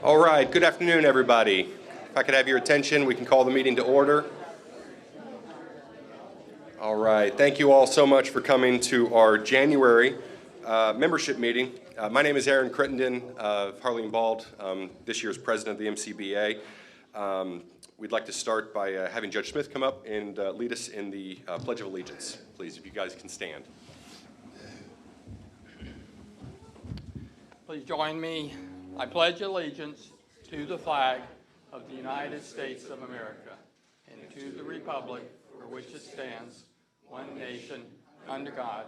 All right, good afternoon, everybody. If I could have your attention, we can call the meeting to order. All right, thank you all so much for coming to our January membership meeting. My name is Aaron Crittenden of Harley and Bald, this year's president of the MCBA. We'd like to start by having Judge Smith come up and lead us in the Pledge of Allegiance. Please, if you guys can stand. Please join me. I pledge allegiance to the flag of the United States of America and to the republic for which it stands, one nation, under God,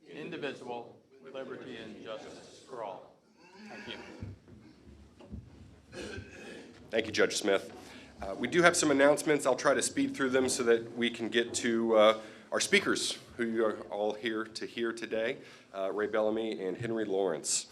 indivisible, with liberty and justice for all. Thank you. Thank you, Judge Smith. We do have some announcements. I'll try to speed through them so that we can get to our speakers, who you are all here to hear today, Ray Bellamy and Henry Lawrence.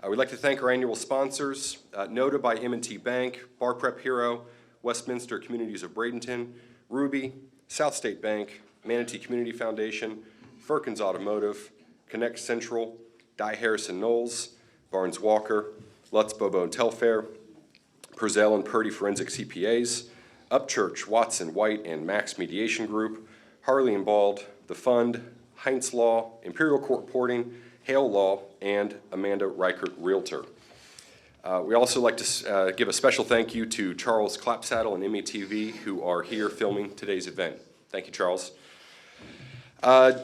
We'd like to thank our annual sponsors, NOTA by M&T Bank, Bar Prep Hero, Westminster Communities of Bradenton, Ruby, South State Bank, Manatee Community Foundation, Firkins Automotive, Connect Central, Dye Harrison Knowles, Barnes Walker, Lutz Bobo and Telfair, Purcell and Purdy Forensic CPAs, Upchurch, Watson, White, and Max Mediation Group, Harley and Bald, The Fund, Heinz Law, Imperial Court Reporting, Hale Law, and Amanda Reichert Realtor. We also like to give a special thank you to Charles Clapsaddle and METV, who are here filming today's event. Thank you, Charles.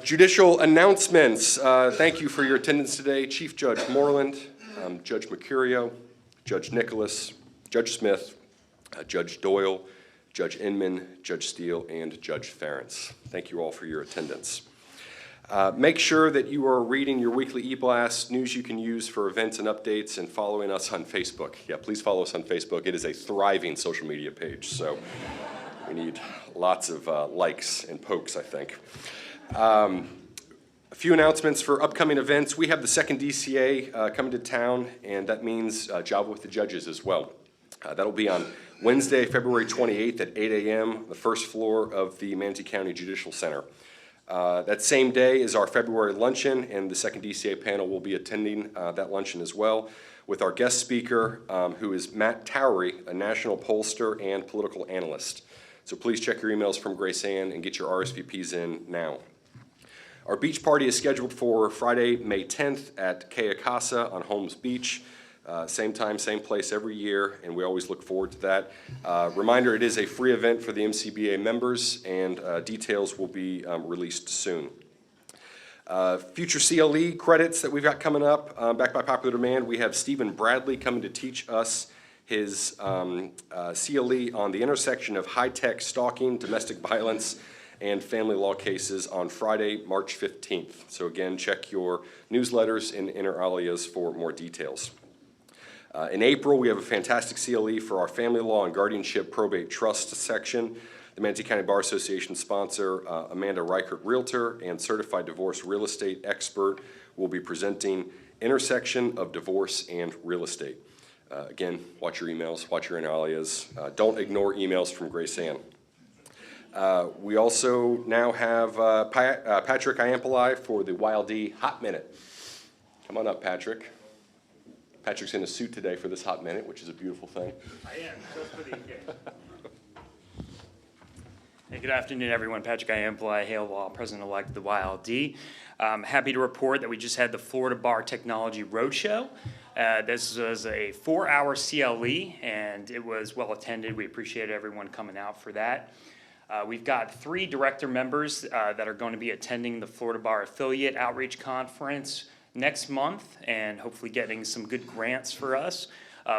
Judicial announcements. Thank you for your attendance today. Chief Judge Moreland, Judge Mercurio, Judge Nicholas, Judge Smith, Judge Doyle, Judge Inman, Judge Steele, and Judge Ferentz. Thank you all for your attendance. Make sure that you are reading your weekly e-blast, news you can use for events and updates, and following us on Facebook. Yeah, please follow us on Facebook. It is a thriving social media page, so we need lots of likes and pokes, I think. A few announcements for upcoming events. We have the second DCA coming to town, and that means Java with the Judges as well. That'll be on Wednesday, February 28th at 8 a.m., the first floor of the Manatee County Judicial Center. That same day is our February luncheon, and the second DCA panel will be attending that luncheon as well with our guest speaker, who is Matt Towery, a national pollster and political analyst. So please check your emails from Grace Ann and get your RSVPs in now. Our beach party is scheduled for Friday, May 10th at Kea Casa on Holmes Beach. Same time, same place every year, and we always look forward to that. Reminder, it is a free event for the MCBA members, and details will be released soon. Future CLE credits that we've got coming up, back by popular demand, we have Stephen Bradley coming to teach us his CLE on the intersection of high-tech stalking, domestic violence, and family law cases on Friday, March 15th. So again, check your newsletters and inter alias for more details. In April, we have a fantastic CLE for our family law and guardianship probate trust section. The Manatee County Bar Association sponsor, Amanda Reichert Realtor, and certified divorce real estate expert will be presenting intersection of divorce and real estate. Again, watch your emails, watch your inter alias. Don't ignore emails from Grace Ann. We also now have Patrick Iampoli for the YLD Hot Minute. Come on up, Patrick. Patrick's in a suit today for this hot minute, which is a beautiful thing. I am, just for the occasion. Hey, good afternoon, everyone. Patrick Iampoli, Hale Law, President-elect of the YLD. Happy to report that we just had the Florida Bar Technology Roadshow. This was a 4-hour CLE, and it was well attended. We appreciate everyone coming out for that. We've got 3 director members that are going to be attending the Florida Bar Affiliate Outreach Conference next month, and hopefully getting some good grants for us.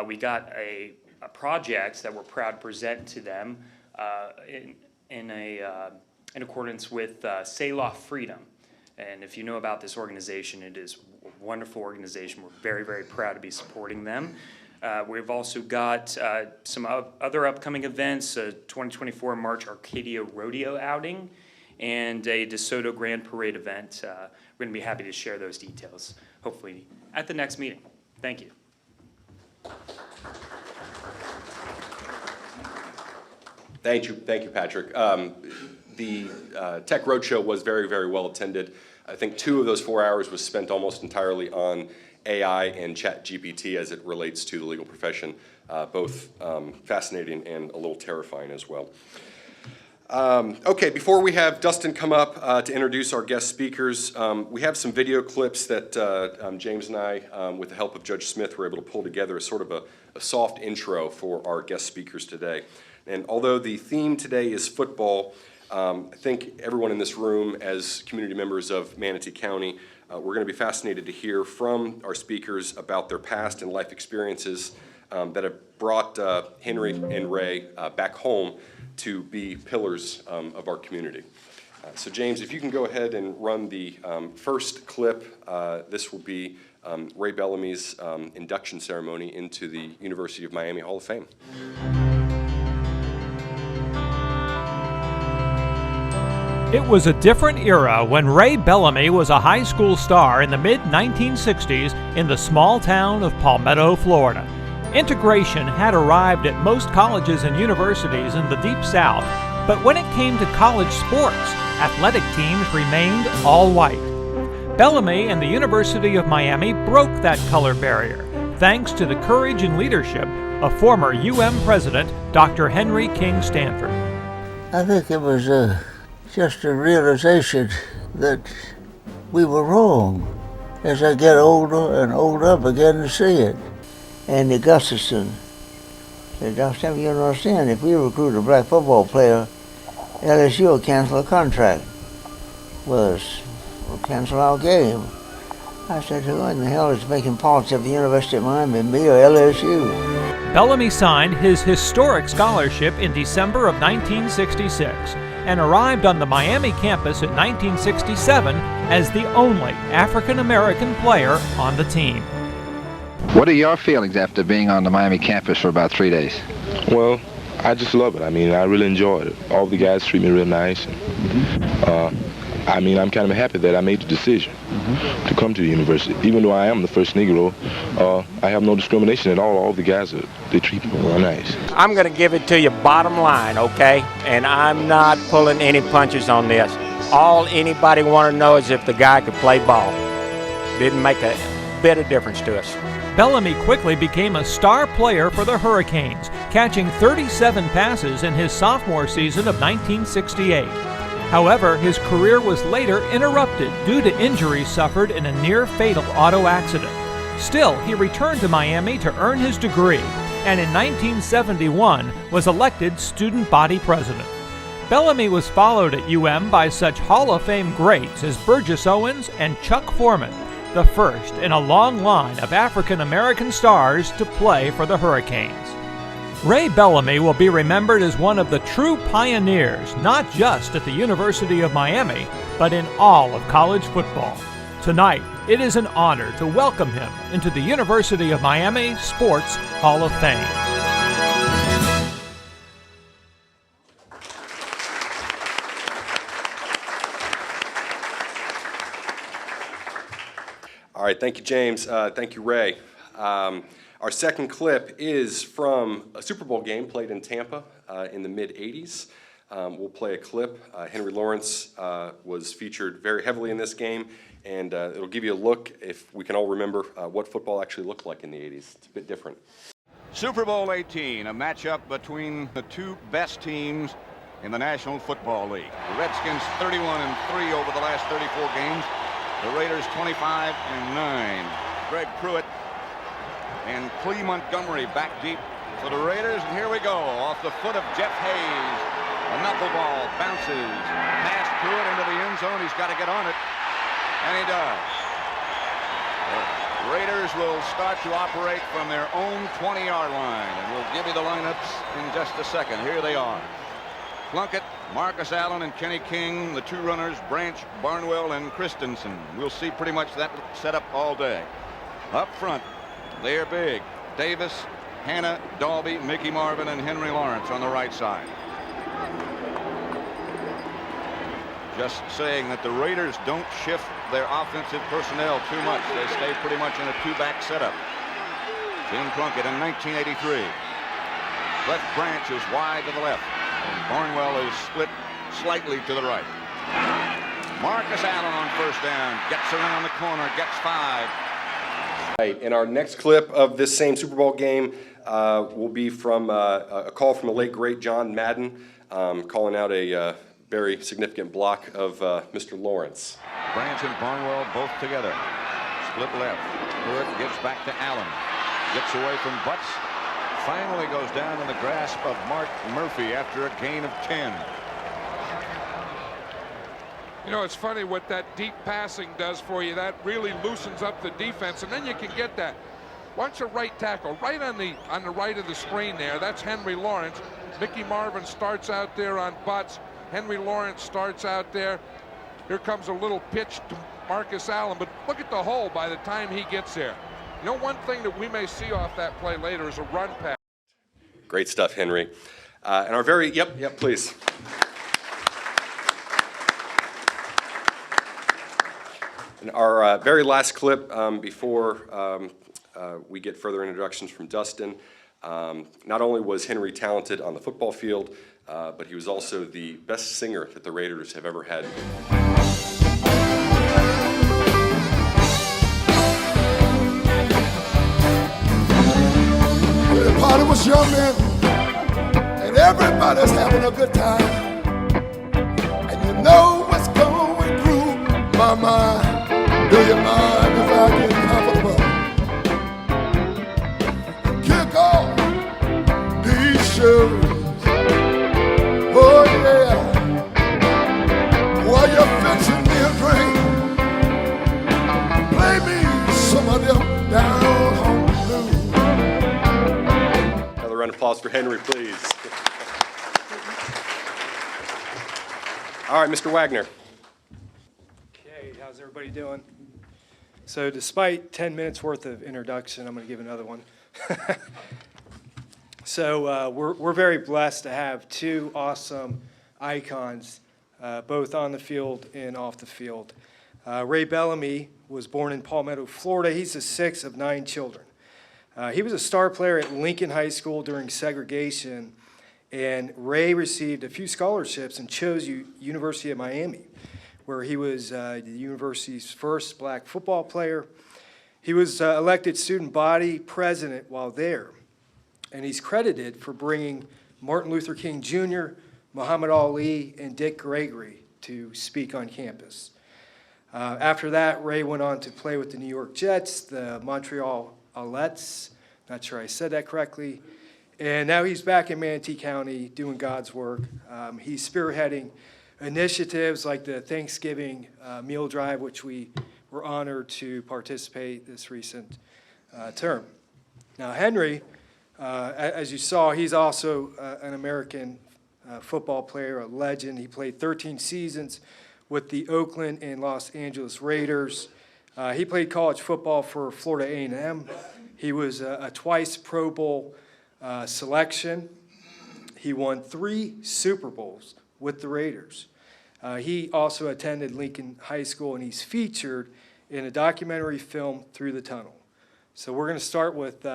We got a project that we're proud to present to them in accordance with Selah Freedom. And if you know about this organization, it is a wonderful organization. We're very, very proud to be supporting them. We've also got some other upcoming events, 2024 March Arcadia Rodeo outing, and a DeSoto Grand Parade event. We're going to be happy to share those details, hopefully, at the next meeting. Thank you. Thank you, Patrick. The Tech Roadshow was very, very well attended. I think 2 of those 4 hours was spent almost entirely on AI and ChatGPT as it relates to the legal profession, both fascinating and a little terrifying as well. Okay, before we have Dustin come up to introduce our guest speakers, we have some video clips that James and I, with the help of Judge Smith, were able to pull together as sort of a soft intro for our guest speakers today. And although the theme today is football, I think everyone in this room, as community members of Manatee County, we're going to be fascinated to hear from our speakers about their past and life experiences that have brought Henry and Ray back home to be pillars of our community. So James, if you can go ahead and run the first clip, this will be Ray Bellamy's induction ceremony into the University of Miami Hall of Fame. It was a different era when Ray Bellamy was a high school star in the mid-1960s in the small town of Palmetto, Florida. Integration had arrived at most colleges and universities in the Deep South, but when it came to college sports, athletic teams remained all white. Bellamy and the University of Miami broke that color barrier, thanks to the courage and leadership of former president Dr. Henry King Stanford. I think it was just a realization that we were wrong. As I get older and older, I began to see it. Andy Gustafson said, Dr. you don't understand, if we recruit a black football player, LSU will cancel a contract with us, will cancel our game. I said, who in the hell is making politics of the University of Miami, me or LSU? Bellamy signed his historic scholarship in December of 1966 and arrived on the Miami campus in 1967 as the only African-American player on the team. What are your feelings after being on the Miami campus for about 3 days? Well, I just love it. I mean, I really enjoyed it. All the guys treat me real nice. I mean, I'm kind of happy that I made the decision to come to the university. Even though I am the first Negro, I have no discrimination at all. All the guys, they treat me real nice. I'm going to give it to you bottom line, okay? And I'm not pulling any punches on this. All anybody want to know is if the guy could play ball. Didn't make a bit of difference to us. Bellamy quickly became a star player for the Hurricanes, catching 37 passes in his sophomore season of 1968. However, his career was later interrupted due to injuries suffered in a near-fatal auto accident. Still, he returned to Miami to earn his degree, and in 1971 was elected student body president. Bellamy was followed at by such Hall of Fame greats as Burgess Owens and Chuck Foreman, the first in a long line of African-American stars to play for the Hurricanes. Ray Bellamy will be remembered as one of the true pioneers, not just at the University of Miami, but in all of college football. Tonight, it is an honor to welcome him into the University of Miami Sports Hall of Fame. All right, thank you, James. Thank you, Ray. Our second clip is from a Super Bowl game played in Tampa in the mid-'80s. We'll play a clip. Henry Lawrence was featured very heavily in this game, and it'll give you a look, if we can all remember, what football actually looked like in the '80s. It's a bit different. Super Bowl 18, a matchup between the two best teams in the National Football League. The Redskins 31-3 over the last 34 games. The Raiders 25-9. Greg Pruitt and Clee Montgomery back deep for the Raiders. And here we go, off the foot of Jeff Hayes. A knuckleball bounces past Pruitt into the end zone. He's got to get on it, and he does. The Raiders will start to operate from their own 20-yard line, and we'll give you the lineups in just a second. Here they are. Plunkett, Marcus Allen, and Kenny King, the two runners, Branch, Barnwell, and Christensen. We'll see pretty much that setup all day. Up front, they are big. Davis, Hanna, Dalby, Mickey Marvin, and Henry Lawrence on the right side. Just saying that the Raiders don't shift their offensive personnel too much. They stay pretty much in a two-back setup. Jim Plunkett in 1983. Left Branch is wide to the left, and Barnwell is split slightly to the right. Marcus Allen on first down. Gets around the corner. Gets 5. Right, and our next clip of this same Super Bowl game will be from a call from the late, great John Madden, calling out a very significant block of Mr. Lawrence. Branch and Barnwell both together. Split left. Hood gives back to Allen. Gets away from Butts. Finally goes down in the grasp of Mark Murphy after a gain of 10. You know, it's funny what that deep passing does for you. That really loosens up the defense, and then you can get that. Watch a right tackle right on the right of the screen there. That's Henry Lawrence. Mickey Marvin starts out there on Butts. Henry Lawrence starts out there. Here comes a little pitch to Marcus Allen, but look at the hole by the time he gets there. You know, one thing that we may see off that play later is a run pass. Great stuff, Henry. And our very, yep, please. And our very last clip before we get further introductions from Dustin. Not only was Henry talented on the football field, but he was also the best singer that the Raiders have ever had. The party was young men, and everybody's having a good time. And you know what's going through my mind. Do you mind if I get comfortable? Kick off these shoes. Oh yeah. While you're fixing me a drink, play me some of them down home blues. Another round of applause for Henry, please. All right, Mr. Wagner. Okay, how's everybody doing? So despite 10 minutes worth of introduction, I'm going to give another one. So we're very blessed to have two awesome icons, both on the field and off the field. Ray Bellamy was born in Palmetto, Florida. He's the sixth of 9 children. He was a star player at Lincoln High School during segregation, and Ray received a few scholarships and chose University of Miami, where he was the university's first black football player. He was elected student body president while there, and he's credited for bringing Martin Luther King Jr., Muhammad Ali, and Dick Gregory to speak on campus. After that, Ray went on to play with the New York Jets, the Montreal Alouettes, not sure I said that correctly, and now he's back in Manatee County doing God's work. He's spearheading initiatives like the Thanksgiving meal drive, which we were honored to participate this recent term. Now, Henry, as you saw, he's also an American football player, a legend. He played 13 seasons with the Oakland and Los Angeles Raiders. He played college football for Florida A&M. He was a twice Pro Bowl selection. He won 3 Super Bowls with the Raiders. He also attended Lincoln High School, and he's featured in a documentary film, Through the Tunnel. So we're going to start with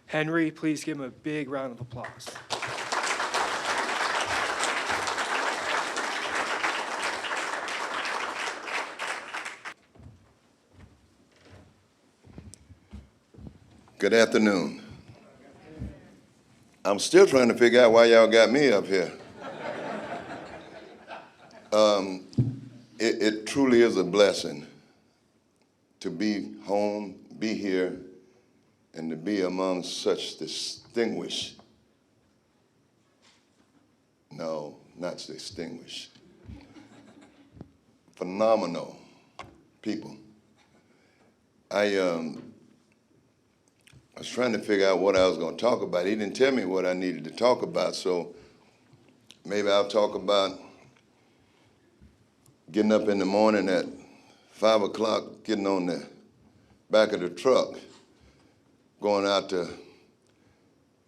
Henry. Please give him a big round of applause. Good afternoon. I'm still trying to figure out why y'all got me up here. It truly is a blessing to be home, be here, and to be among such distinguished, no, not distinguished, phenomenal people. I was trying to figure out what I was going to talk about. He didn't tell me what I needed to talk about, so maybe I'll talk about getting up in the morning at 5 o'clock, getting on the back of the truck, going out to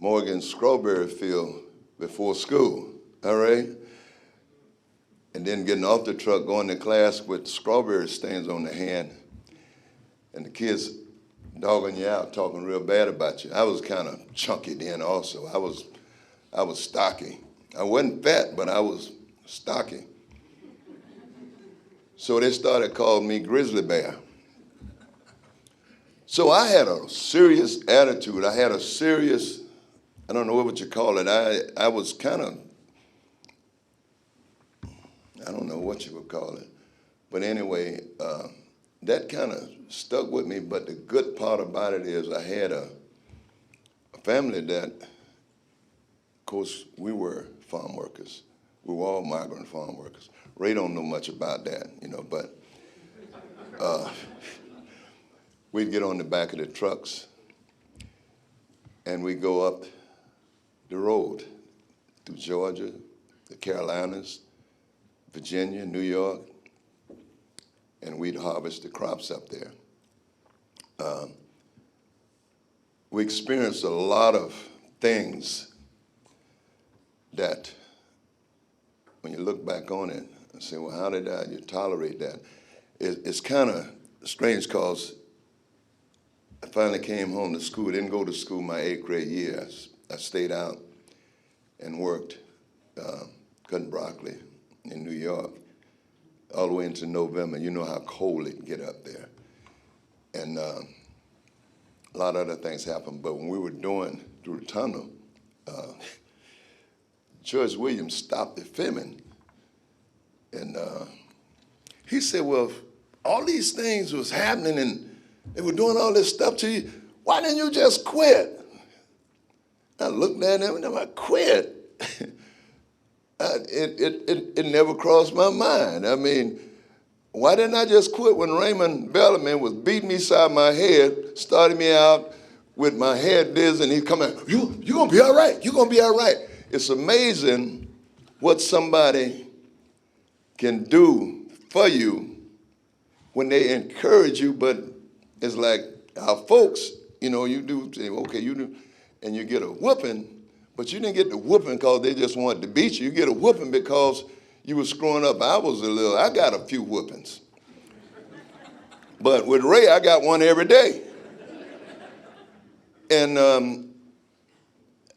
Morgan's strawberry field before school, all right? And then getting off the truck, going to class with strawberry stains on the hand, and the kids dogging you out, talking real bad about you. I was kind of chunky then also. I was stocky. I wasn't fat, but I was stocky. So they started calling me Grizzly Bear. So I had a serious attitude. I had a serious, I don't know what you call it. I was kind of, I don't know what you would call it. But anyway, that kind of stuck with me. But the good part about it is I had a family that, of course, we were farm workers. We were all migrant farm workers. Ray don't know much about that, you know, but we'd get on the back of the trucks and we'd go up the road through Georgia, the Carolinas, Virginia, New York, and we'd harvest the crops up there. We experienced a lot of things that when you look back on it and say, well, how did you tolerate that? It's kind of strange because I finally came home to school. Didn't go to school my 8th grade year. I stayed out and worked cutting broccoli in New York all the way into November. You know how cold it can get up there. And a lot of other things happened. But when we were doing through the tunnel, Judge Williams stopped the filming. And he said, well, if all these things was happening and they were doing all this stuff to you, why didn't you just quit? I looked at him and I quit. It never crossed my mind. I mean, why didn't I just quit when Raymond Bellamy was beating me side my head, starting me out with my head dizzy, and he'd come out, you're gonna be all right, you're gonna be all right. It's amazing what somebody can do for you when they encourage you, but it's like our folks, you know, you do say, okay, you do, and you get a whooping, but you didn't get the whooping because they just wanted to beat you. You get a whooping because you were screwing up. I got a few whoopings. But with Ray, I got one every day. And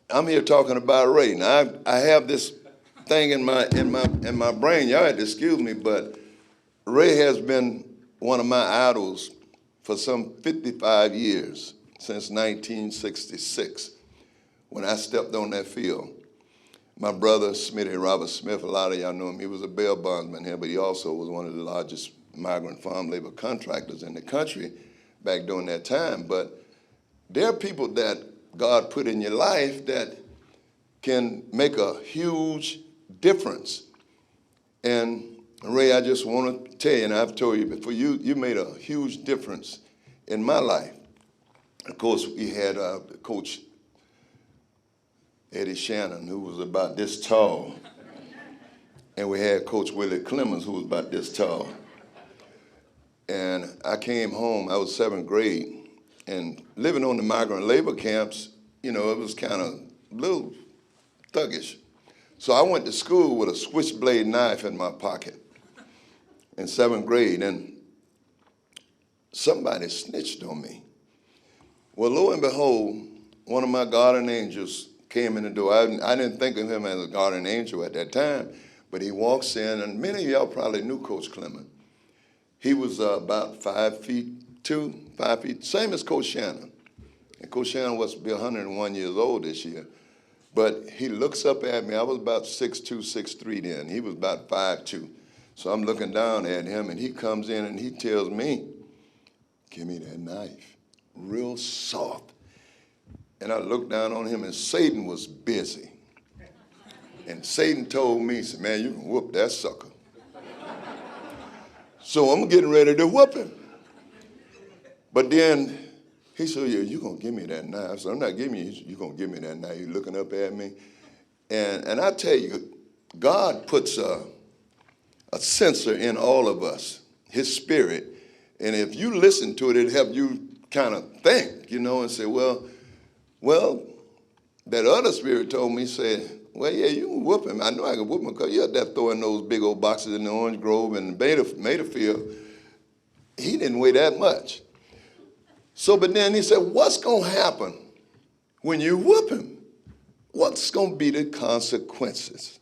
I'm here talking about Ray. Now, I have this thing in my brain. Y'all had to excuse me, but Ray has been one of my idols for some 55 years, since 1966, when I stepped on that field. My brother, Smitty Robert Smith, a lot of y'all know him. He was a bail bondsman here, but he also was one of the largest migrant farm labor contractors in the country back during that time. But there are people that God put in your life that can make a huge difference. And Ray, I just want to tell you, and I've told you before, you made a huge difference in my life. Of course, we had Coach Eddie Shannon, who was about this tall. And we had Coach Willie Clemens, who was about this tall. And I came home, I was 7th grade, and living on the migrant labor camps, you know, it was kind of a little thuggish. So I went to school with a switchblade knife in my pocket in 7th grade, and somebody snitched on me. Well, lo and behold, one of my guardian angels came in the door. I didn't think of him as a guardian angel at that time, but he walks in, and many of y'all probably knew Coach Clemens. He was about 5'2", 5 feet, same as Coach Shannon. And Coach Shannon was to be 101 years old this year. But he looks up at me. I was about 6'2", 6'3" then. He was about 5'2". So I'm looking down at him, and he comes in and he tells me, give me that knife, real soft. And I looked down on him, and Satan was busy. And Satan told me, he said, man, you can whoop that sucker. So I'm getting ready to whoop him. But then he said, yeah, you're going to give me that knife. I said, I'm not giving you, you're going to give me that knife. You're looking up at me. And I tell you, God puts a sensor in all of us, his spirit. And if you listen to it, it'll help you kind of think, you know, and say, well, that other spirit told me, said, well, yeah, you can whoop him. I know I can whoop him because you're out there throwing those big old boxes in the Orange Grove and Mayfield. He didn't weigh that much. So, but then he said, what's going to happen when you whoop him? What's going to be the consequences?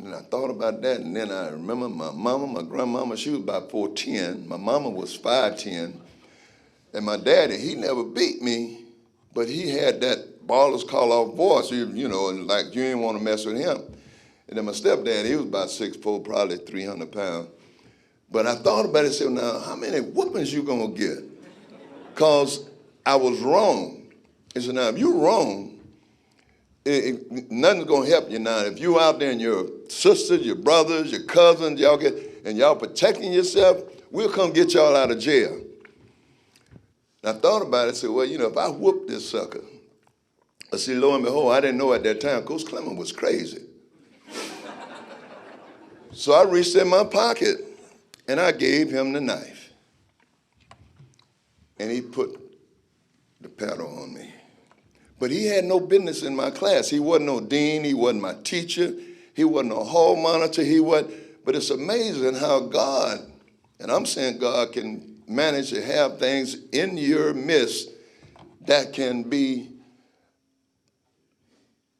And I thought about that, and then I remember my grandmama, she was about 4'10". My mama was 5'10". And my daddy, he never beat me, but he had that baller's call-off voice, you know, and like you didn't want to mess with him. And then my stepdad, he was about 6'4", probably 300 pounds. But I thought about it and said, now, how many whoopings you gonna get? Because I was wrong. He said, now, if you're wrong, nothing's gonna help you now. If you out there and your sisters, your brothers, your cousins, y'all protecting yourself, we'll come get y'all out of jail. And I thought about it and said, well, you know, if I whoop this sucker, I see, lo and behold, I didn't know at that time, Coach Clement was crazy. So I reached in my pocket and I gave him the knife. And he put the paddle on me. But he had no business in my class. He wasn't no dean, he wasn't my teacher, he wasn't a hall monitor, but it's amazing how God, and I'm saying God can manage to have things in your midst that can be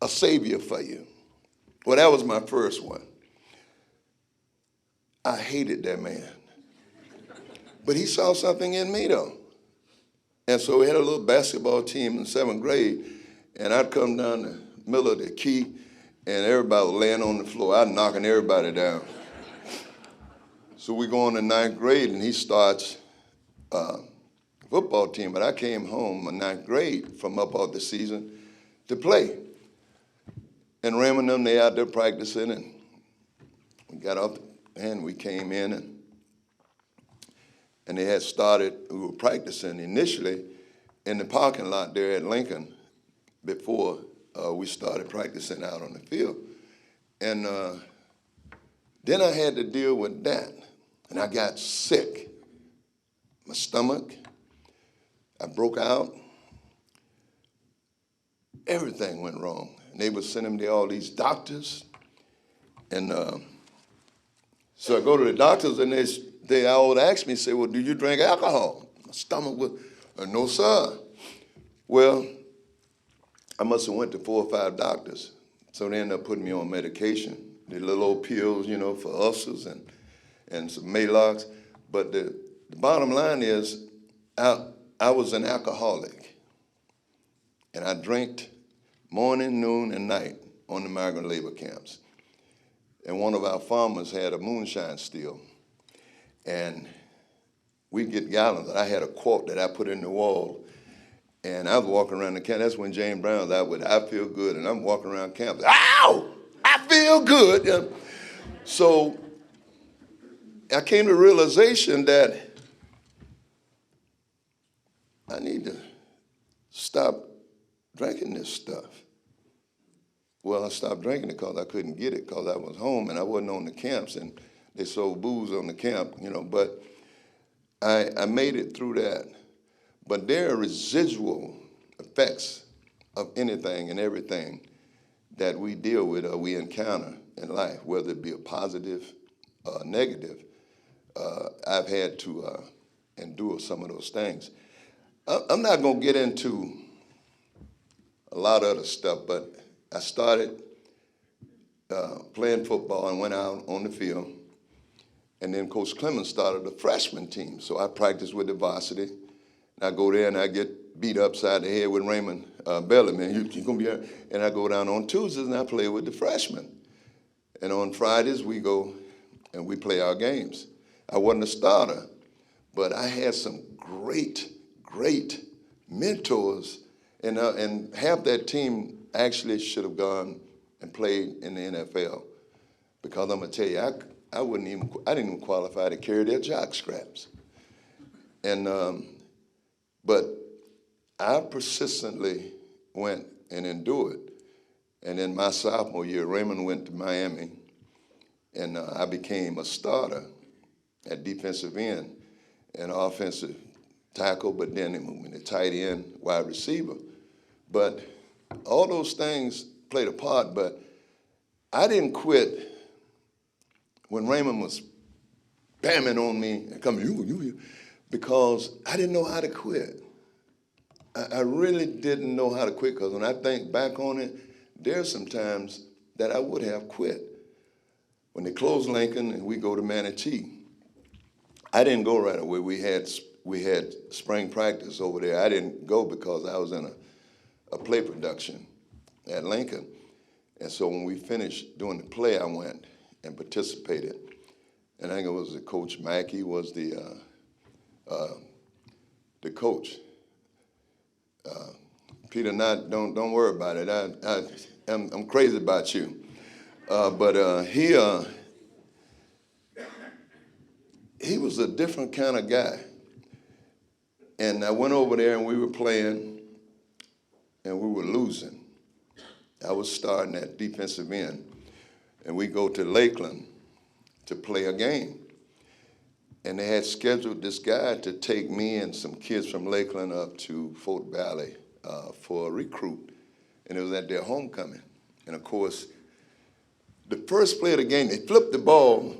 a savior for you. Well, that was my first one. I hated that man. But he saw something in me, though. And so we had a little basketball team in 7th grade, and I'd come down the middle of the key, and everybody was laying on the floor. I'd knocking everybody down. So we go on to 9th grade, and he starts football team, but I came home in 9th grade from up out the season to play. And Raymond and them, they out there practicing, and we got up and we came in, and they had started, we were practicing initially in the parking lot there at Lincoln before we started practicing out on the field. And then I had to deal with that, and I got sick. My stomach, I broke out. Everything went wrong. And they would send him to all these doctors. And so I go to the doctors, and they all ask me, say, well, do you drink alcohol? My stomach was, no, sir. Well, I must have went to 4 or 5 doctors. So they ended up putting me on medication, the little old pills, you know, for ulcers and some Maalox. But the bottom line is, I was an alcoholic. And I drank morning, noon, and night on the migrant labor camps. And one of our farmers had a moonshine still. And we'd get gallons. I had a quart that I put in the wall. And I was walking around the camp. That's when James Brown was out with I Feel Good. And I'm walking around camp. Ow! I feel good. So I came to the realization that I need to stop drinking this stuff. Well, I stopped drinking it because I couldn't get it because I was home and I wasn't on the camps, and they sold booze on the camp, you know, but I made it through that. But there are residual effects of anything and everything that we deal with or we encounter in life, whether it be a positive or negative. I've had to endure some of those things. I'm not going to get into a lot of other stuff, but I started playing football and went out on the field. And then Coach Clement started a freshman team. So I practiced with the varsity. And I go there and I get beat upside the head with Raymond Bellamy. You're going to be here. And I go down on Tuesdays and I play with the freshmen. And on Fridays we go and we play our games. I wasn't a starter, but I had some great mentors. And half that team actually should have gone and played in the NFL. Because I'm gonna tell you, I didn't even qualify to carry their jock scraps. And but I persistently went and endured. And in my sophomore year, Raymond went to Miami, and I became a starter at defensive end and offensive tackle, but then they moved me to tight end, wide receiver. But all those things played a part, but I didn't quit when Raymond was bamming on me and coming, you, because I didn't know how to quit. I really didn't know how to quit, because when I think back on it, there's some times that I would have quit. When they closed Lincoln and we go to Manatee, I didn't go right away. We had spring practice over there. I didn't go because I was in a play production at Lincoln. And so when we finished doing the play, I went and participated. And I think it was Coach Mackey was the coach. Peter, don't worry about it. I'm crazy about you. But he was a different kind of guy. And I went over there and we were playing and we were losing. I was starting at defensive end. And we go to Lakeland to play a game. And they had scheduled this guy to take me and some kids from Lakeland up to Fort Valley for a recruit. And it was at their homecoming. And of course, the first play of the game, they flipped the ball,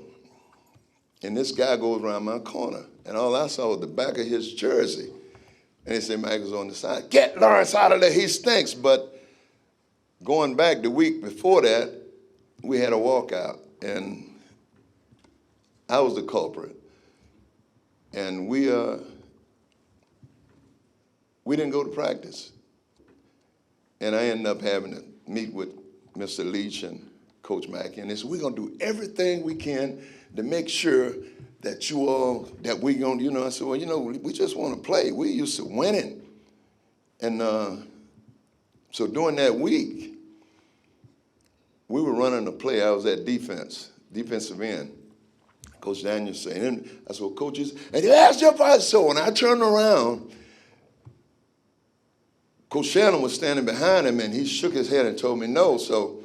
and this guy goes around my corner. And all I saw was the back of his jersey. And they said, Michael's on the side. Get Lawrence out of there, he stinks. But going back the week before that, we had a walkout, and I was the culprit. And we didn't go to practice. And I ended up having to meet with Mr. Leach and Coach Mackey, and they said, we're gonna do everything we can to make sure that that we gonna, I said, well, we just wanna play. We used to winning. And so during that week, we were running a play. I was at defensive end. Coach Daniels saying, and I said, well, coaches, and he asked your advice. So when I turned around, Coach Shannon was standing behind him, and he shook his head and told me no, so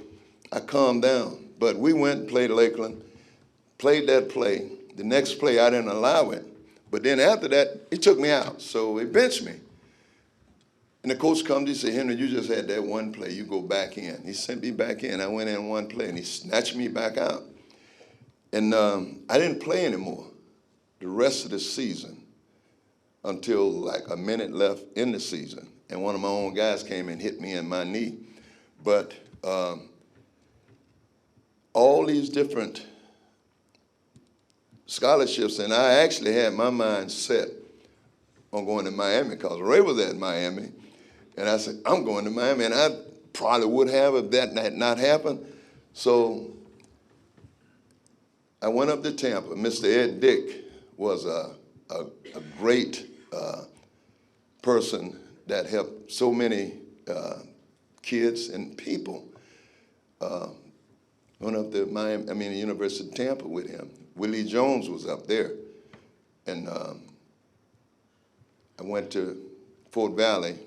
I calmed down. But we went and played Lakeland, played that play. The next play, I didn't allow it. But then after that, he took me out, so he benched me. And the coach comes, he said, Henry, you just had that one play. You go back in. He sent me back in. I went in one play, and he snatched me back out. And I didn't play anymore the rest of the season until like a minute left in the season. And one of my own guys came and hit me in my knee. But all these different scholarships, and I actually had my mind set on going to Miami because Ray was at Miami. And I said, I'm going to Miami. And I probably would have if that had not happened. So I went up to Tampa. Mr. Ed Dick was a great person that helped so many kids and people. Went up to the University of Tampa with him. Willie Jones was up there. And I went to Fort Valley,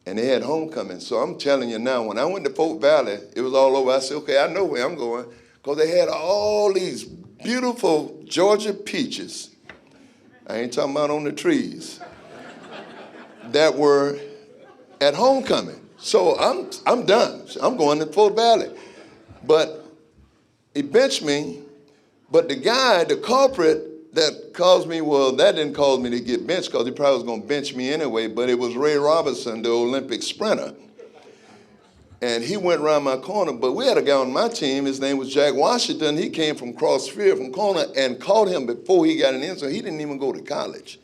and they had homecoming. So I'm telling you now, when I went to Fort Valley, it was all over. I said, okay, I know where I'm going. Because they had all these beautiful Georgia peaches. I ain't talking about on the trees. That were at homecoming. So I'm done. I'm going to Fort Valley. But he benched me. But the guy, the culprit that caused me, well, that didn't cause me to get benched because he probably was going to bench me anyway, but it was Ray Robinson, the Olympic sprinter. And he went around my corner, but we had a guy on my team, his name was Jack Washington. He came from cross field, from corner, and caught him before he got an end, so he didn't even go to college.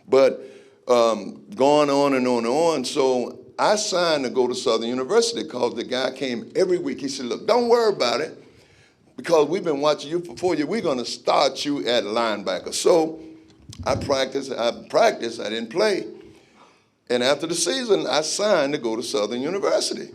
But going on and on and on, so I signed to go to Southern University because the guy came every week. He said, look, don't worry about it because we've been watching you for 4 years. We're going to start you at linebacker. So I practiced, I didn't play. And after the season, I signed to go to Southern University.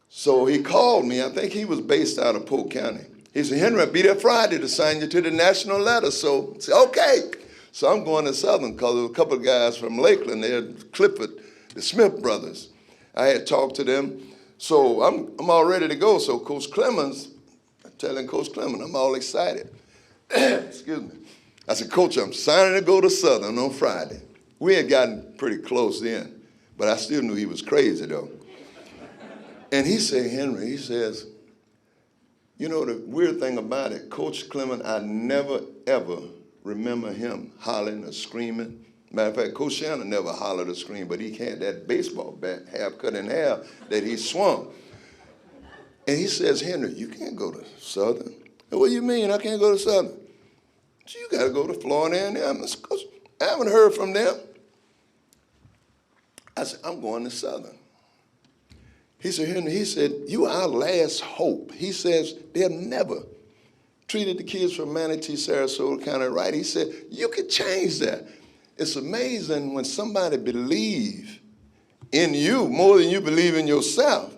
So he called me. I think he was based out of Polk County. He said, Henry, I'll be there Friday to sign you to the national letter. So I said, okay. So I'm going to Southern because there were a couple of guys from Lakeland there, Clifford, the Smith brothers. I had talked to them. So I'm all ready to go. So Coach Clemens, I'm telling Coach Clemens, I'm all excited. Excuse me. I said, Coach, I'm signing to go to Southern on Friday. We had gotten pretty close then, but I still knew he was crazy though. And he said, Henry, he says, you know the weird thing about it, Coach Clemens, I never, ever remember him hollering or screaming. Matter of fact, Coach Shannon never hollered or screamed, but he had that baseball bat half cut in half that he swung. And he says, Henry, you can't go to Southern. What do you mean I can't go to Southern? So you got to go to Florida A&M. I haven't heard from them. I said, I'm going to Southern. He said, Henry, he said, you are our last hope. He says, they've never treated the kids from Manatee, Sarasota County right. He said, you could change that. It's amazing when somebody believes in you more than you believe in yourself.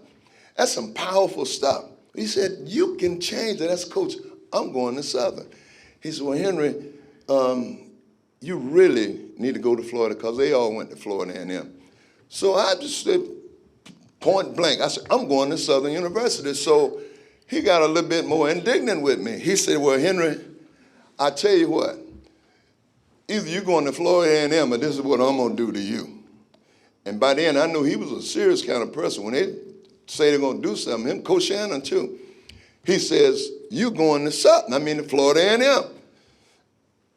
That's some powerful stuff. He said, you can change that. That's Coach, I'm going to Southern. He said, well, Henry, you really need to go to Florida because they all went to Florida A&M. So I just said, point blank, I said, I'm going to Southern University. So he got a little bit more indignant with me. He said, well, Henry, I tell you what, either you're going to Florida A&M or this is what I'm going to do to you. And by then, I knew he was a serious kind of person. When they say they're going to do something, him, Coach Shannon too, he says, you're going to Southern, to Florida A&M.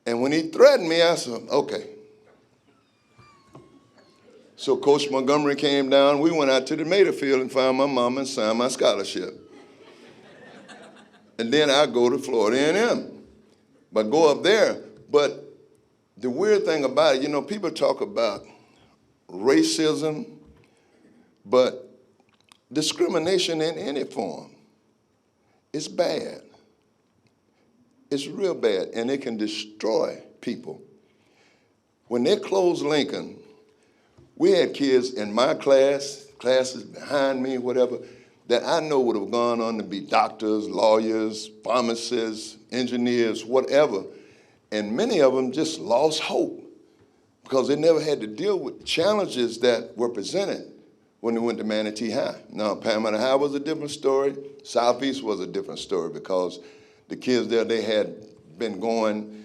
And when he threatened me, I said, okay. So Coach Montgomery came down. We went out to the Mater Field and found my mama and signed my scholarship. And then I go to Florida A&M. But go up there. But the weird thing about it, people talk about racism, but discrimination in any form is bad. It's real bad, and it can destroy people. When they closed Lincoln, we had kids in my class, classes behind me, whatever, that I know would have gone on to be doctors, lawyers, pharmacists, engineers, whatever. And many of them just lost hope because they never had to deal with challenges that were presented when they went to Manatee High. Now, Palmetto High was a different story. Southeast was a different story because the kids there, they had been going.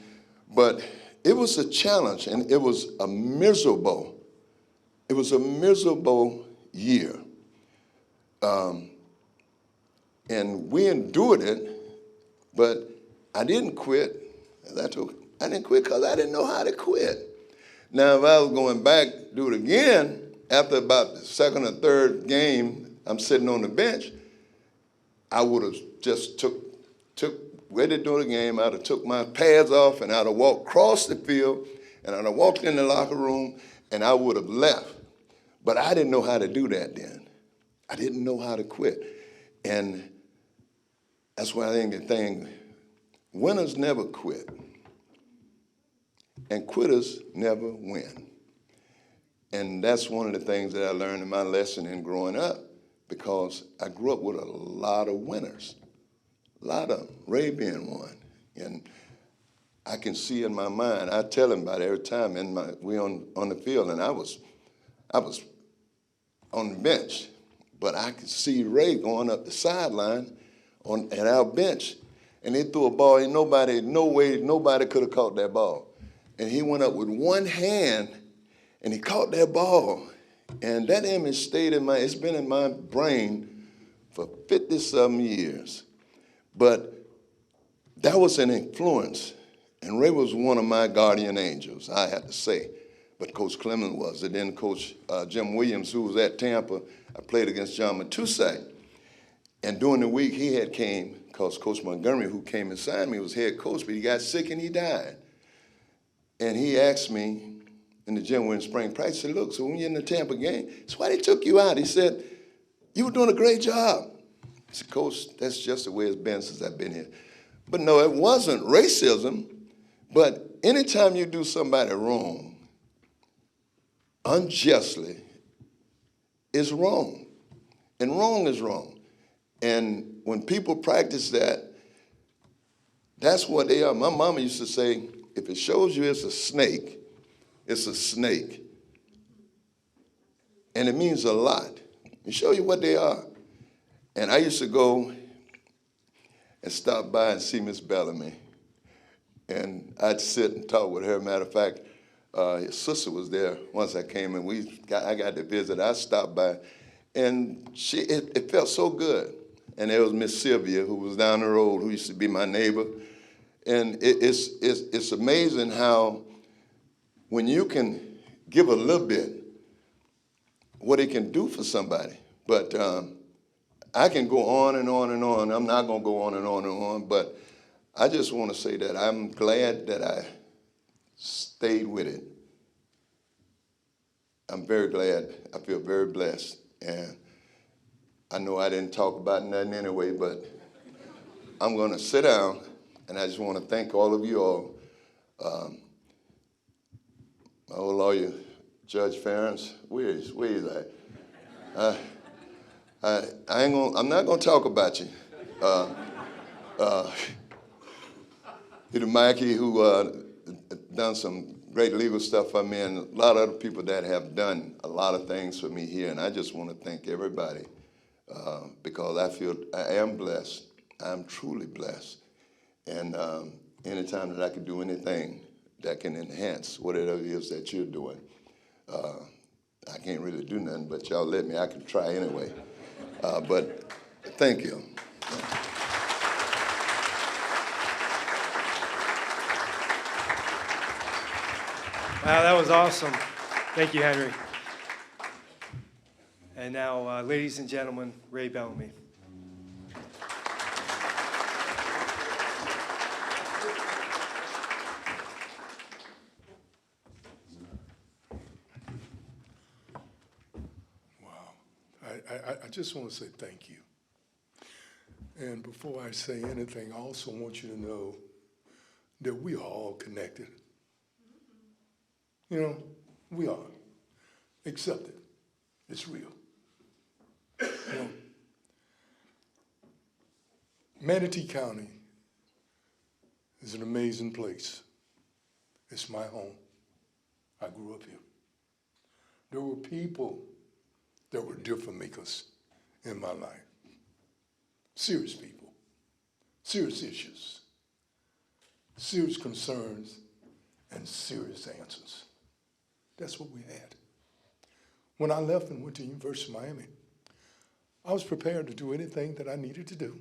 But it was a challenge, and it was a miserable year. And we endured it, but I didn't quit. I didn't quit because I didn't know how to quit. Now, if I was going back, do it again, after about the second or third game, I'm sitting on the bench, I would have just ready to do the game. I'd have took my pads off, and I'd have walked across the field, and I'd have walked in the locker room, and I would have left. But I didn't know how to do that then. I didn't know how to quit. And that's why I think the thing, winners never quit, and quitters never win. And that's one of the things that I learned in my lesson in growing up, because I grew up with a lot of winners, a lot of them, Ray being one. And I can see in my mind, I tell him about it every time, we on the field, and I was on the bench, but I could see Ray going up the sideline at our bench, and they threw a ball, and no way nobody could have caught that ball. And he went up with one hand, and he caught that ball. And that image stayed it's been in my brain for 50-some years. But that was an influence. And Ray was one of my guardian angels, I have to say. But Coach Clemens was. And then Coach Jim Williams, who was at Tampa, I played against John Matusak. And during the week, he had came, because Coach Montgomery, who came and signed me, was head coach, but he got sick and he died. And he asked me in the gym when spring practice, he said, look, so when you're in the Tampa game, that's why they took you out. He said, you were doing a great job. I said, Coach, that's just the way it's been since I've been here. But no, it wasn't racism, but anytime you do somebody wrong, unjustly, is wrong. And wrong is wrong. And when people practice that, that's what they are. My mama used to say, if it shows you it's a snake, it's a snake. And it means a lot. It show you what they are. And I used to go and stop by and see Miss Bellamy. And I'd sit and talk with her. Matter of fact, his sister was there once I came, and I got to visit. I stopped by, and it felt so good. And there was Miss Sylvia, who was down the road, who used to be my neighbor. And it's amazing how when you can give a little bit, what it can do for somebody. But I can go on and on and on. I'm not going to go on and on and on, but I just want to say that I'm glad that I stayed with it. I'm very glad. I feel very blessed. And I know I didn't talk about nothing anyway, but I'm going to sit down, and I just want to thank all of you all. My old lawyer, Judge Ference, where is that? I'm not gonna talk about you. Peter Mackey, who done some great legal stuff for me, and a lot of other people that have done a lot of things for me here. And I just want to thank everybody because I feel I am blessed. I'm truly blessed. And anytime that I can do anything that can enhance whatever it is that you're doing, I can't really do nothing, but y'all let me. I can try anyway. But thank you. Wow, that was awesome. Thank you, Henry. And now, ladies and gentlemen, Ray Bellamy. I just want to say thank you. And before I say anything, I also want you to know that we are all connected. You know, we are. Accept it. It's real. You know, Manatee County is an amazing place. It's my home. I grew up here. There were people that were difference makers in my life. Serious people, serious issues, serious concerns, and serious answers. That's what we had. When I left and went to University of Miami, I was prepared to do anything that I needed to do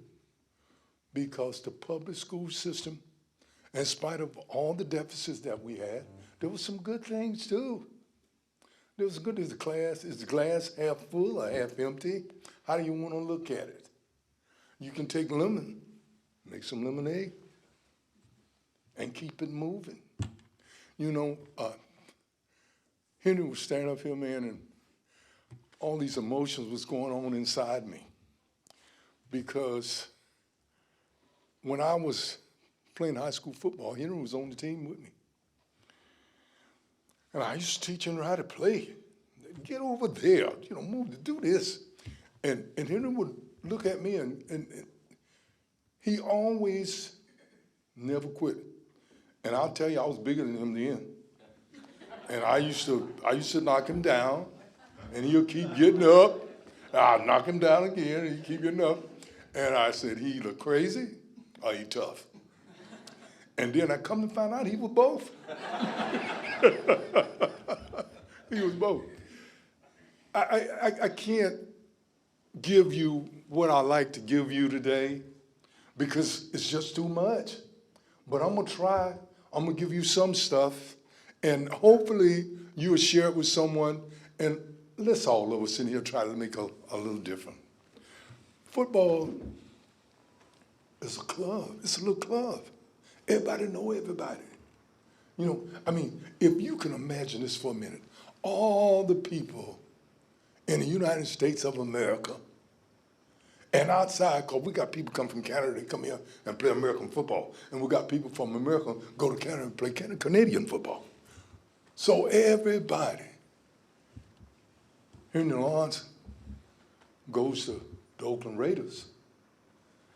because the public school system, in spite of all the deficits that we had, there were some good things too. There was good as the class. Is the glass half full or half empty? How do you want to look at it? You can take lemon, make some lemonade, and keep it moving. You know, Henry was standing up here, man, and all these emotions was going on inside me. Because when I was playing high school football, Henry was on the team with me. And I used to teach him how to play. Get over there, you know, move to do this. And Henry would look at me and he always never quit. And I'll tell you, I was bigger than him then. And I used to knock him down, and he'll keep getting up. I'll knock him down again, and he'll keep getting up. And I said, he look crazy or he tough? And then I come to find out he was both. He was both. I can't give you what I like to give you today because it's just too much. But I'm gonna try. I'm gonna give you some stuff, and hopefully you'll share it with someone, and let's all of us in here try to make a little different. Football is a club. It's a little club. Everybody know everybody. You know, I mean, if you can imagine this for a minute, all the people in the United States of America and outside, because we got people come from Canada, they come here and play American football. And we got people from America go to Canada and play Canadian football. So everybody here in New Orleans goes to the Oakland Raiders.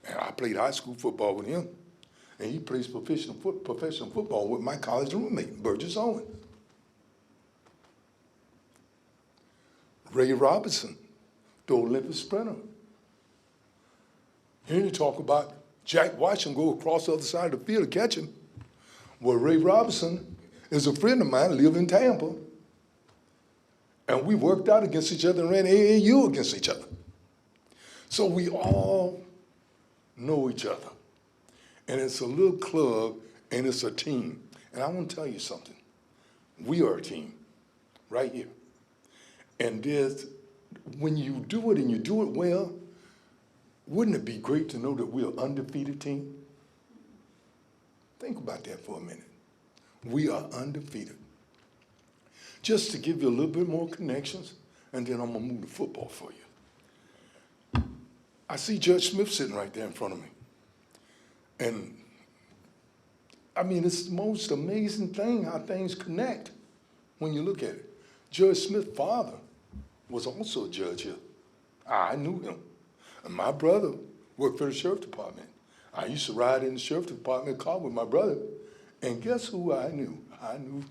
And I played high school football with him. And he plays professional football with my college roommate, Burgess Owens. Ray Robinson, the Olympic sprinter. Here you talk about Jack Washington go across the other side of the field to catch him. Well, Ray Robinson is a friend of mine, live in Tampa. And we worked out against each other and ran AAU against each other. So we all know each other. And it's a little club, and it's a team. And I want to tell you something. We are a team, right here. And when you do it and you do it well, wouldn't it be great to know that we're an undefeated team? Think about that for a minute. We are undefeated. Just to give you a little bit more connections, and then I'm going to move to football for you. I see Judge Smith sitting right there in front of me. And, I mean, it's the most amazing thing how things connect when you look at it. Judge Smith's father was also a judge here. I knew him. And my brother worked for the sheriff department. I used to ride in the sheriff department car with my brother. And guess who I knew? I knew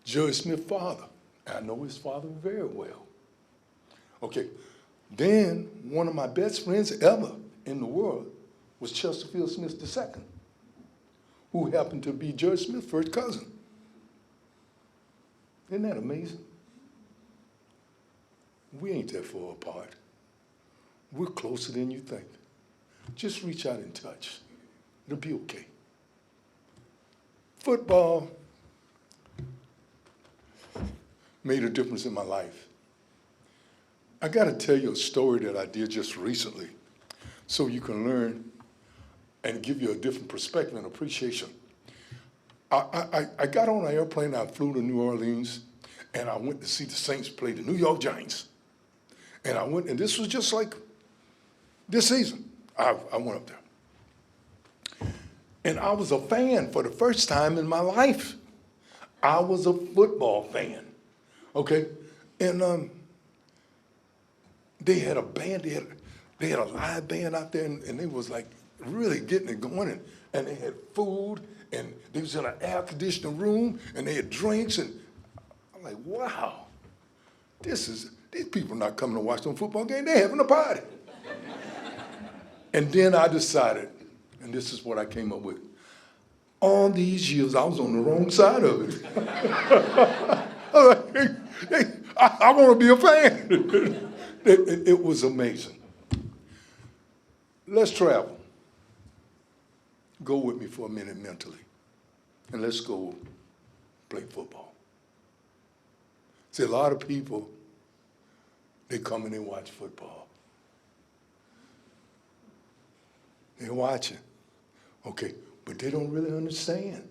Judge Smith's father. I know his father very well. Okay, then one of my best friends ever in the world was Chesterfield Smith II, who happened to be Judge Smith's first cousin. Isn't that amazing? We ain't that far apart. We're closer than you think. Just reach out and touch. It'll be okay. Football made a difference in my life. I got to tell you a story that I did just recently so you can learn and give you a different perspective and appreciation. I got on an airplane, I flew to New Orleans, and I went to see the Saints play the New York Giants. And I went, and this was just like this season. I went up there. And I was a fan for the first time in my life. I was a football fan, okay? And they had a band, they had a live band out there, and they was like really getting it going, and they had food, and they was in an air-conditioned room, and they had drinks, and I'm like, wow, these people not coming to watch some football game, they're having a party. And then I decided, and this is what I came up with, all these years I was on the wrong side of it. I was like, hey, I want to be a fan. It was amazing. Let's travel. Go with me for a minute mentally, and let's go play football. See, a lot of people, they come and they watch football. They're watching, okay, but they don't really understand.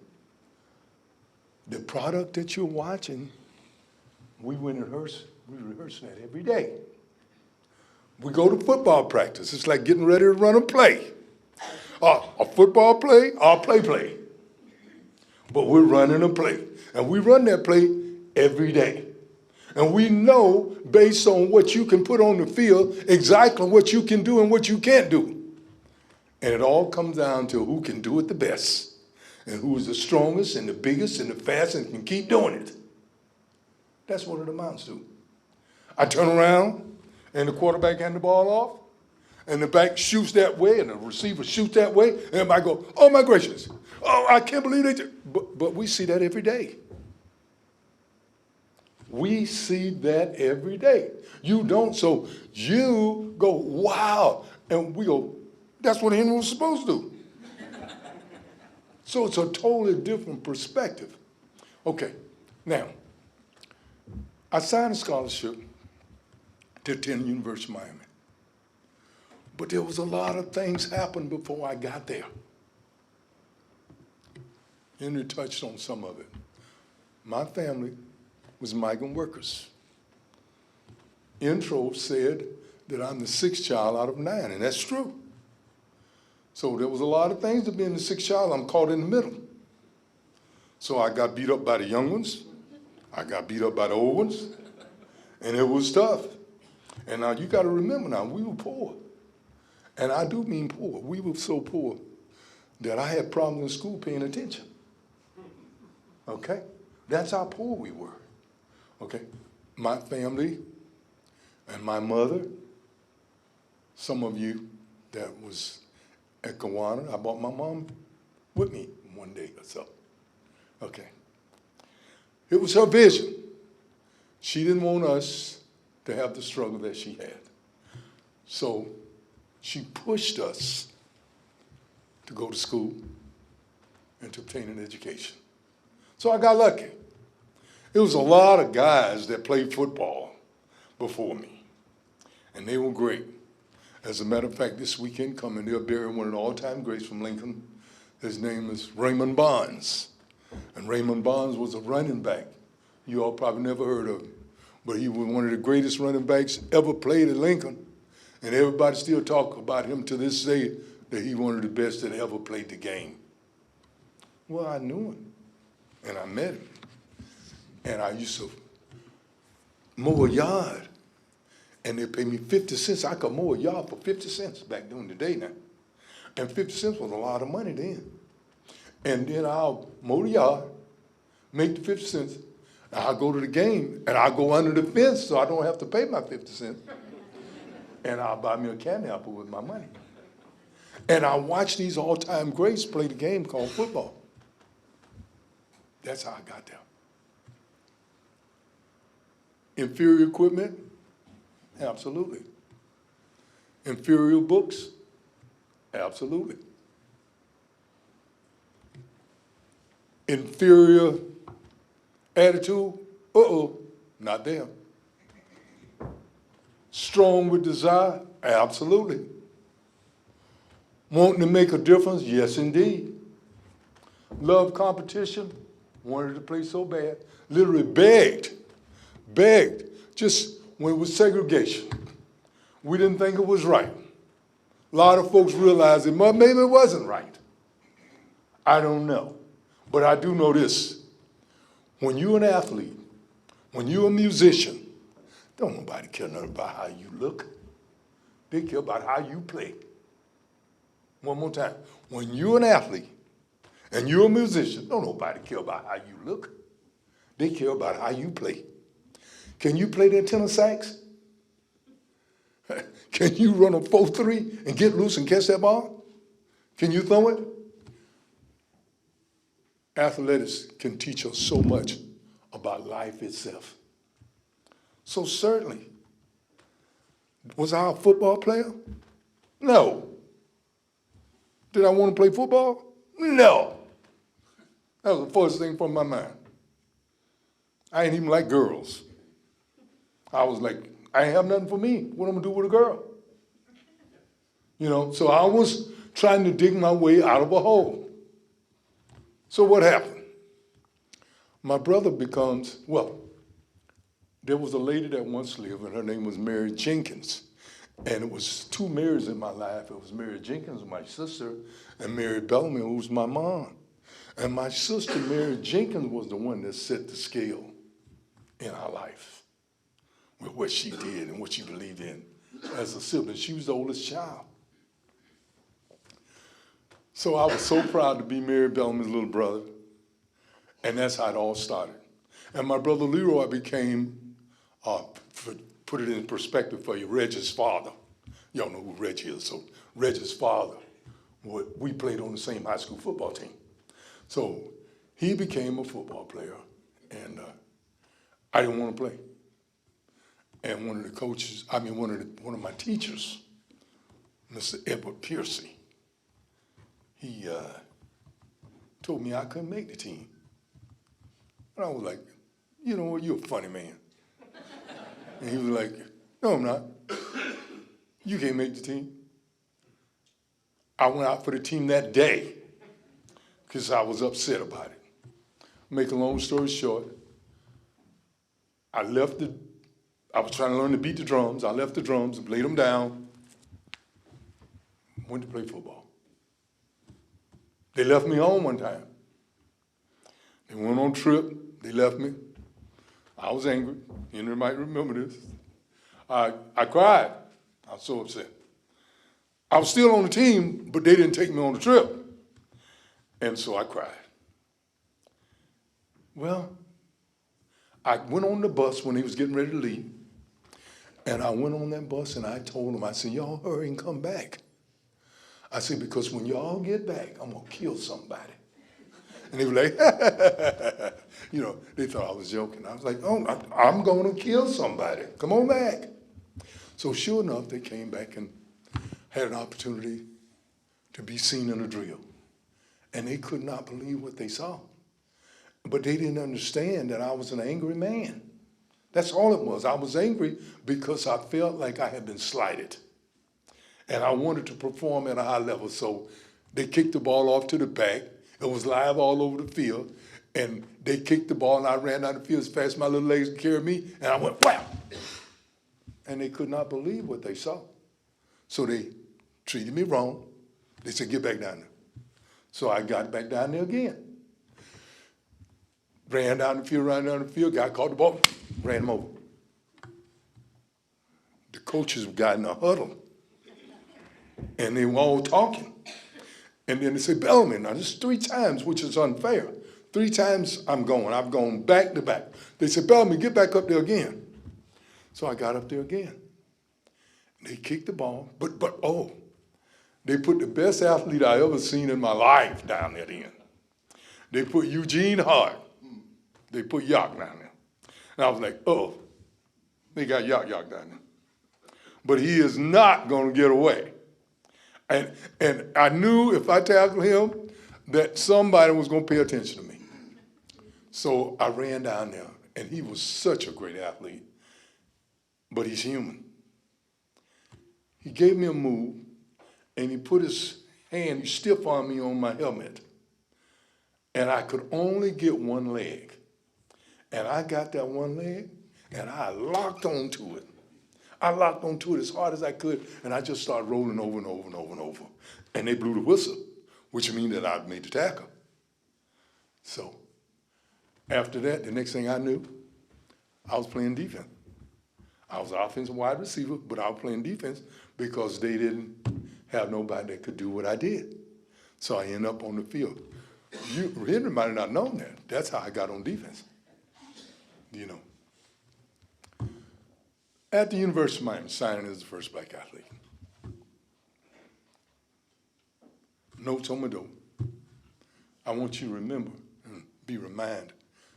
The product that you're watching, we rehearse that every day. We go to football practice. It's like getting ready to run a play. A football play, or play. But we're running a play. And we run that play every day. And we know, based on what you can put on the field, exactly what you can do and what you can't do. And it all comes down to who can do it the best, and who is the strongest and the biggest and the fastest and can keep doing it. That's what it amounts to. I turn around, and the quarterback hands the ball off, and the back shoots that way, and the receiver shoots that way, and everybody go, oh my gracious, oh, I can't believe they did. But we see that every day. We see that every day. You don't, so you go, wow, and we go, that's what Henry was supposed to do. So it's a totally different perspective. Okay, now, I signed a scholarship to attend the University of Miami. But there was a lot of things happened before I got there. Henry touched on some of it. My family was migrant workers. Intro said that I'm the sixth child out of 9, and that's true. So there was a lot of things to being the sixth child. I'm caught in the middle. So I got beat up by the young ones. I got beat up by the old ones. And it was tough. And now you got to remember now, we were poor. And I do mean poor. We were so poor that I had problems in school paying attention. Okay? That's how poor we were. Okay? My family and my mother, some of you that was at Kiwanis, I brought my mom with me one day or so. Okay. It was her vision. She didn't want us to have the struggle that she had. So she pushed us to go to school and to obtain an education. So I got lucky. It was a lot of guys that played football before me, and they were great. As a matter of fact, this weekend coming, they'll bury one of the all-time greats from Lincoln, His name is Raymond Bonds. And Raymond Bonds was a running back. You all probably never heard of him. But he was one of the greatest running backs ever played at Lincoln. And everybody still talk about him to this day, that he one of the best that ever played the game. Well, I knew him, and I met him. And I used to mow a yard, and they paid me 50 cents. I could mow a yard for 50 cents back during the day now. And 50 cents was a lot of money then. And then I'll mow the yard, make the 50 cents, and I'll go to the game, and I'll go under the fence so I don't have to pay my 50 cents. And I'll buy me a candy apple with my money. And I watch these all-time greats play the game called football. That's how I got there. Inferior equipment? Absolutely. Inferior books? Absolutely. Inferior attitude? Not there. Strong with desire? Absolutely. Wanting to make a difference? Yes, indeed. Love competition? Wanted to play so bad. Literally begged. Just when it was segregation. We didn't think it was right. A lot of folks realized it, maybe it wasn't right. I don't know. But I do know this. When you're an athlete, when you're a musician, don't nobody care nothing about how you look. They care about how you play. One more time. When you're an athlete and you're a musician, don't nobody care about how you look. They care about how you play. Can you play that tenor sax? Can you run a 4-3 and get loose and catch that ball? Can you throw it? Athletics can teach us so much about life itself. So certainly, was I a football player? No. Did I want to play football? No. That was the first thing from my mind. I ain't even like girls. I was like, I ain't have nothing for me. What am I gonna do with a girl? You know, so I was trying to dig my way out of a hole. So what happened? My brother becomes, there was a lady that once lived, and her name was Mary Jenkins. And it was two Marys in my life. It was Mary Jenkins, my sister, and Mary Bellamy, who was my mom. And my sister, Mary Jenkins, was the one that set the scale in our life with what she did and what she believed in as a sibling. She was the oldest child. So I was so proud to be Mary Bellamy's little brother. And that's how it all started. And my brother Leroy became, put it in perspective for you, Reggie's father. Y'all know who Reggie is. So Reggie's father, we played on the same high school football team. So he became a football player, and I didn't want to play. And one of the coaches, one of my teachers, Mr. Edward Piercy, he told me I couldn't make the team. And I was like, you know what, you're a funny man. And he was like, no, I'm not. You can't make the team. I went out for the team that day because I was upset about it. Make a long story short, I was trying to learn to beat the drums. I left the drums and laid them down, went to play football. They left me home one time. They went on a trip. They left me. I was angry. You might remember this. I cried. I was so upset. I was still on the team, but they didn't take me on the trip. And so I cried. Well, I went on the bus when he was getting ready to leave. And I went on that bus and I told him, I said, y'all hurry and come back. I said, because when y'all get back, I'm going to kill somebody. And they were like, you know, they thought I was joking. I was like, oh, I'm going to kill somebody. Come on back. So sure enough, they came back and had an opportunity to be seen in a drill. And they could not believe what they saw. But they didn't understand that I was an angry man. That's all it was. I was angry because I felt like I had been slighted. And I wanted to perform at a high level. So They kicked the ball off to the back. It was live all over the field. And they kicked the ball, and I ran down the field as fast as my little legs could carry me, and I went, wham! And they could not believe what they saw. So they treated me wrong. They said, get back down there. So I got back down there again. Ran down the field, guy caught the ball, ran him over. The coaches got in a huddle, and they were all talking. And then they said, Bellamy, now this is 3 times, which is unfair. 3 times I've gone back to back. They said, Bellamy, get back up there again. So I got up there again. They kicked the ball, but they put the best athlete I ever seen in my life down there then. They put Eugene Hart. They put Yock down there. And I was like, oh, they got Yock down there. But he is not going to get away. And I knew if I tackled him that somebody was going to pay attention to me. So I ran down there, and he was such a great athlete, but he's human. He gave me a move, and he put his hand, he stiff-armed me on my helmet, and I could only get one leg. And I got that one leg, and I locked onto it. I locked onto it as hard as I could, and I just started rolling over and over and over and over. And they blew the whistle, which means that I made the tackle. So after that, the next thing I knew, I was playing defense. I was an offensive wide receiver, but I was playing defense because they didn't have nobody that could do what I did. So I ended up on the field. Henry might have not known that. That's how I got on defense. You know. At the University of Miami, signing as the first black athlete. Notes on my door. I want you to remember and be reminded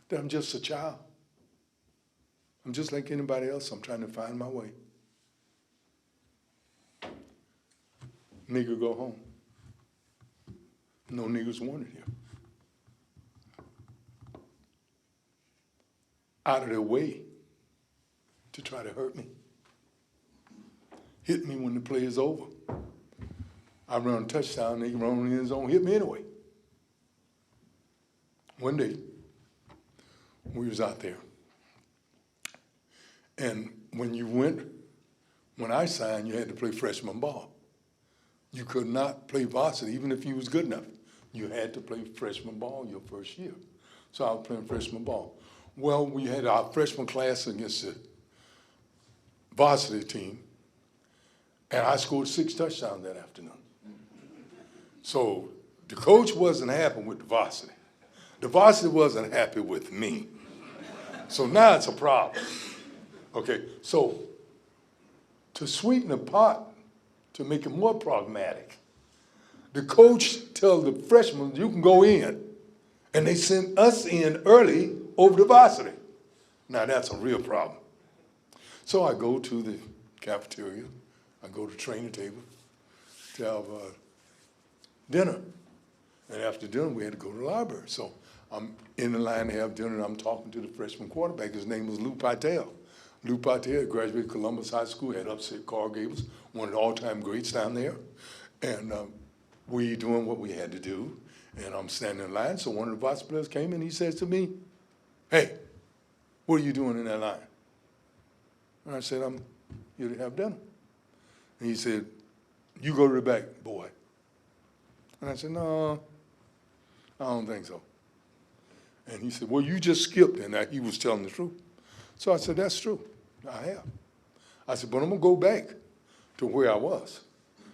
that I'm just a child. I'm just like anybody else. I'm trying to find my way. Nigger go home. No niggers wanted here. Out of their way to try to hurt me. Hit me when the play is over. I run a touchdown, they run on the end zone, hit me anyway. One day, we was out there. And when I signed, you had to play freshman ball. You could not play varsity, even if you was good enough. You had to play freshman ball your first year. So I was playing freshman ball. Well, we had our freshman class against the varsity team, and I scored 6 touchdowns that afternoon. So the coach wasn't happy with the varsity. The varsity wasn't happy with me. So now it's a problem. Okay, so to sweeten the pot, to make it more problematic, the coach tells the freshmen, you can go in, and they sent us in early over the varsity. Now that's a real problem. So I go to the cafeteria, I go to the training table to have dinner. And after dinner, we had to go to the library. So I'm in the line to have dinner, and I'm talking to the freshman quarterback. His name was Lou Patel. Lou Patel graduated Columbus High School, had upset Coral Gables, one of the all-time greats down there. And we doing what we had to do. And I'm standing in line, so one of the varsity players came and he says to me, hey, what are you doing in that line? And I said, I'm here to have dinner. And he said, you go to the back, boy. And I said, no, I don't think so. And he said, well, you just skipped, and he was telling the truth. So I said, that's true, I have. I said, but I'm gonna go back to where I was.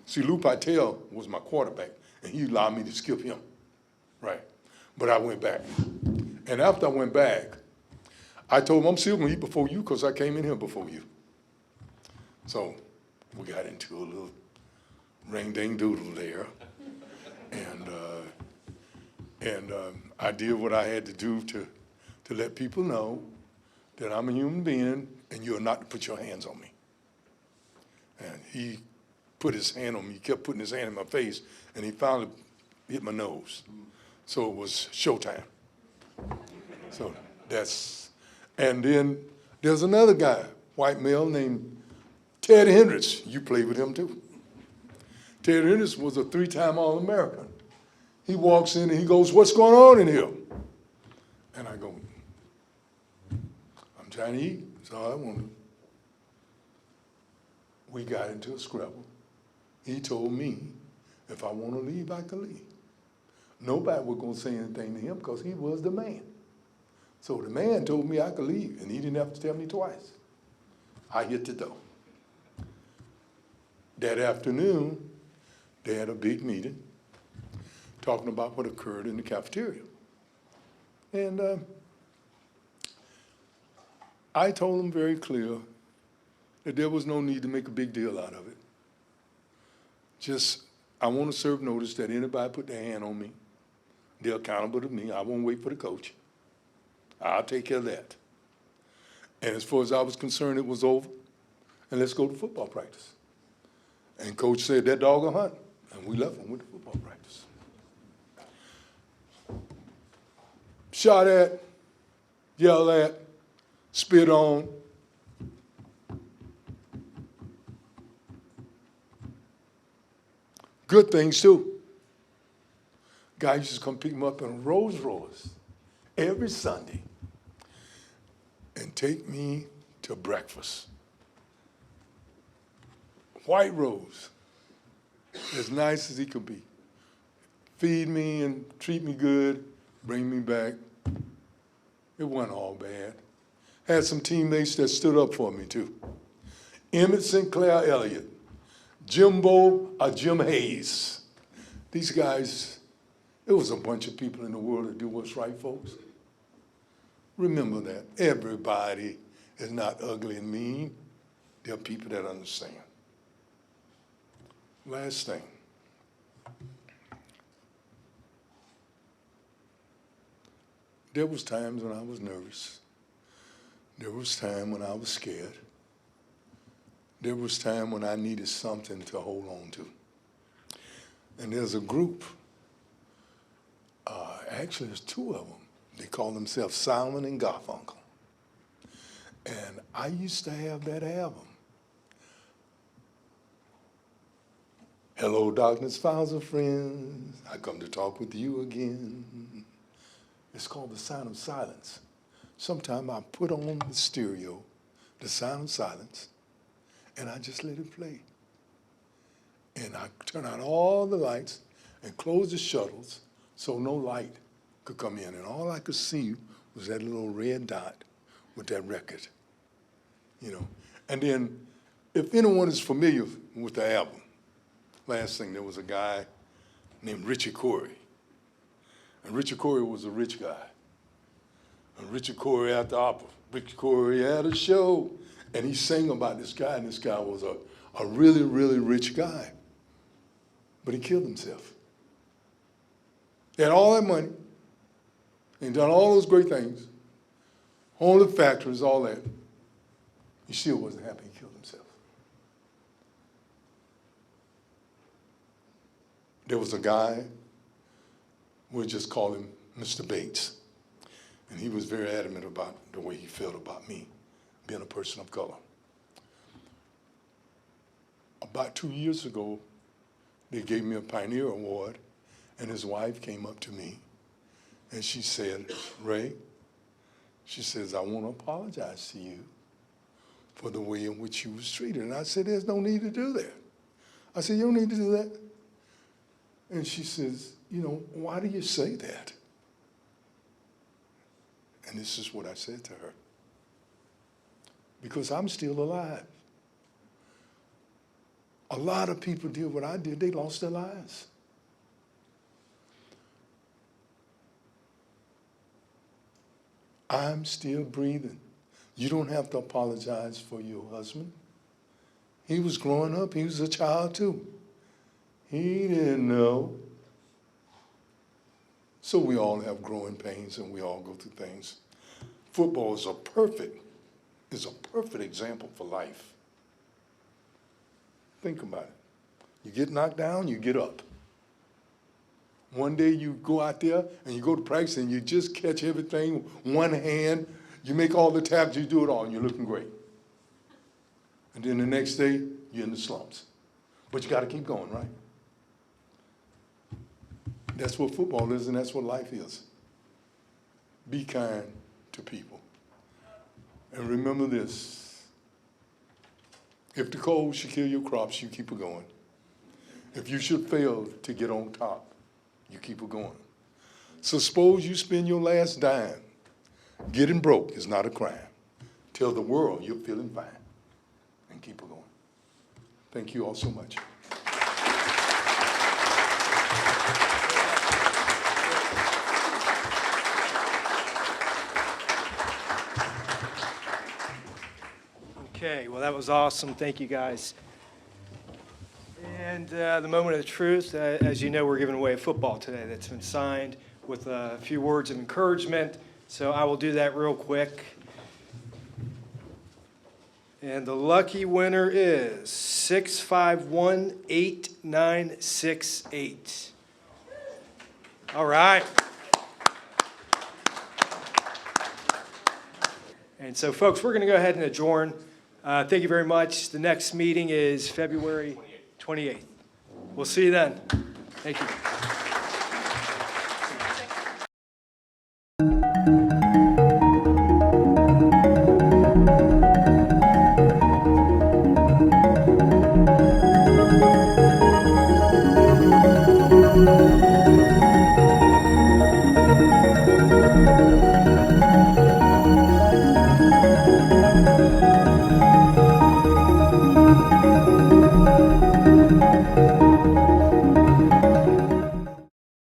See, Lou Patel was my quarterback, and he allowed me to skip him, right? But I went back. And after I went back, I told him, I'm still gonna eat before you because I came in here before you. So we got into a little ring-ding-doodle there. And I did what I had to do to let people know that I'm a human being and you're not to put your hands on me. And he put his hand on me, he kept putting his hand in my face, and he finally hit my nose. So it was showtime. So that's, and then there's another guy, white male named Ted Hendricks. You played with him too. Ted Henderson was a 3-time All-American. He walks in and he goes, "What's going on in here?" And I go, "I'm trying to eat. That's all I want to do." We got into a scrabble. He told me if I want to leave, I could leave. Nobody was going to say anything to him because he was the man. So the man told me I could leave, and he didn't have to tell me twice. I hit the door. That afternoon, they had a big meeting talking about what occurred in the cafeteria. And I told them very clear that there was no need to make a big deal out of it. Just, I want to serve notice that anybody put their hand on me, they're accountable to me. I won't wait for the coach. I'll take care of that. And as far as I was concerned, it was over. And let's go to football practice. And coach said, "That dog will hunt." And we left and went to football practice. Shot at, yelled at, spit on. Good things too. Guys used to come pick him up in Rolls Royce every Sunday and take me to breakfast. White Rose, as nice as he could be. Feed me and treat me good, bring me back. It wasn't all bad. Had some teammates that stood up for me too. Emmett Sinclair Elliott, Jim Hayes. These guys, it was a bunch of people in the world that do what's right, folks. Remember that. Everybody is not ugly and mean. There are people that understand. Last thing. There was times when I was nervous. There was time when I was scared. There was time when I needed something to hold on to. And there's a group, actually there's two of them. They call themselves Simon and Garfunkel. And I used to have that album. Hello, darkness, files of friends. I come to talk with you again. It's called The Sound of Silence. Sometime I put on the stereo, The Sound of Silence, and I just let it play. And I turn out all the lights and close the shutters so no light could come in. And all I could see was that little red dot with that record, you know. And then, if anyone is familiar with the album, last thing, there was a guy named Richie Corey. And Richie Corey was a rich guy. And Richie Corey at the opera. Richie Corey had a show. And he sang about this guy, and this guy was a really, really rich guy. But he killed himself. He had all that money, and done all those great things, owned the factories, all that. He still wasn't happy. He killed himself. There was a guy, we'll just call him Mr. Bates, and he was very adamant about the way he felt about me, being a person of color. About 2 years ago, they gave me a Pioneer Award, and his wife came up to me, and she said, "Ray," she says, "I want to apologize to you for the way in which you was treated." And I said, "There's no need to do that." I said, "You don't need to do that." And she says, "You know, why do you say that?" And this is what I said to her. Because I'm still alive. A lot of people did what I did. They lost their lives. I'm still breathing. You don't have to apologize for your husband. He was growing up. He was a child too. He didn't know. So we all have growing pains and we all go through things. Football is a perfect example for life. Think about it. You get knocked down, you get up. One day you go out there and you go to practice and you just catch everything, one hand, you make all the taps, you do it all, and you're looking great. And then the next day, you're in the slumps. But you got to keep going, right? That's what football is, and that's what life is. Be kind to people. And remember this: if the cold should kill your crops, you keep it going. If you should fail to get on top, you keep it going. So suppose you spend your last dime. Getting broke is not a crime. Tell the world you're feeling fine, and keep it going. Thank you all so much. Okay, well, that was awesome. Thank you, guys. And the moment of truth, as you know, we're giving away a football today that's been signed with a few words of encouragement. So I will do that real quick. And the lucky winner is 6518968. All right. And so, folks, we're going to go ahead and adjourn. Thank you very much. The next meeting is February 28th. We'll see you then. Thank you.